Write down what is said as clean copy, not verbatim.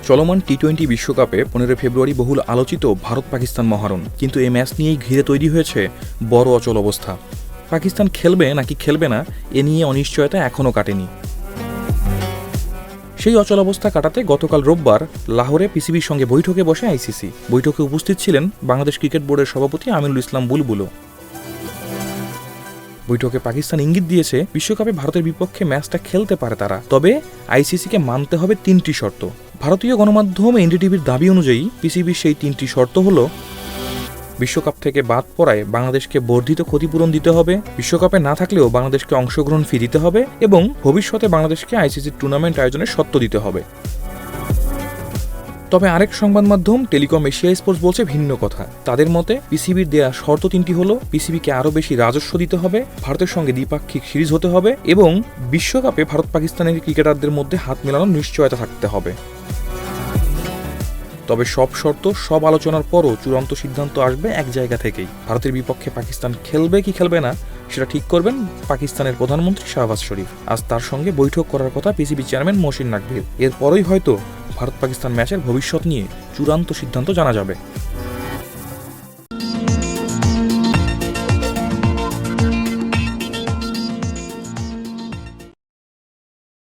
চলমান টি-20 বিশ্বকাপে 15 ফেব্রুয়ারি বহুল আলোচিত ভারত পাকিস্তান মহারণ, কিন্তু এই ম্যাচ নিয়েই ঘিরে তৈরি হয়েছে বড় অচল অবস্থা। পাকিস্তান খেলবে নাকি খেলবে না এ নিয়ে অনিশ্চয়তা এখনও কাটেনি। সেই অচল অবস্থা কাটাতে গতকাল রোববার লাহোরে পিসিবির সঙ্গে বৈঠকে বসে আইসিসি। বৈঠকে উপস্থিত ছিলেন বাংলাদেশ ক্রিকেট বোর্ডের সভাপতি আমিনুল ইসলাম বুলবুলও। বৈঠকে পাকিস্তান ইঙ্গিত দিয়েছে বিশ্বকাপে ভারতের বিপক্ষে ম্যাচটা খেলতে পারে তারা, তবে আইসিসিকে মানতে হবে 3টি শর্ত। ভারতীয় গণমাধ্যম এনডিটিভির দাবি অনুযায়ী পিসিবির সেই 3টি শর্ত হলো: বিশ্বকাপ থেকে বাদ পড়ায় বাংলাদেশকে বর্ধিত ক্ষতিপূরণ দিতে হবে, বিশ্বকাপে না থাকলেও বাংলাদেশকে অংশগ্রহণ ফি দিতে হবে এবং ভবিষ্যতে বাংলাদেশকে আইসিসির টুর্নামেন্ট আয়োজনের সত্ত্ব দিতে হবে। তবে আরেক সংবাদ মাধ্যম টেলিকম এশিয়া স্পোর্টস বলছে ভিন্ন কথা। তাদের মতে পিসিবির দেয়া শর্ত 3টি হলো: পিসিবিকে আরও বেশি রাজস্ব দিতে হবে, ভারতের সঙ্গে দ্বিপাক্ষিক সিরিজ হতে হবে এবং বিশ্বকাপে ভারত পাকিস্তানের ক্রিকেটারদের মধ্যে হাত মেলানোর নিশ্চয়তা থাকতে হবে। তবে সব শর্ত, সব আলোচনার পরও চূড়ান্ত সিদ্ধান্ত আসবে এক জায়গা থেকেই। ভারতের বিপক্ষে পাকিস্তান খেলবে কি খেলবে না সেটা ঠিক করবেন পাকিস্তানের প্রধানমন্ত্রী শাহবাজ শরীফ। আজ তার সঙ্গে বৈঠক করার কথা পিসিবি চেয়ারম্যান মহসিন নাকভীর। এরপরই হয়তো ভারত পাকিস্তান ম্যাচের ভবিষ্যৎ নিয়ে চূড়ান্ত সিদ্ধান্ত জানা যাবে।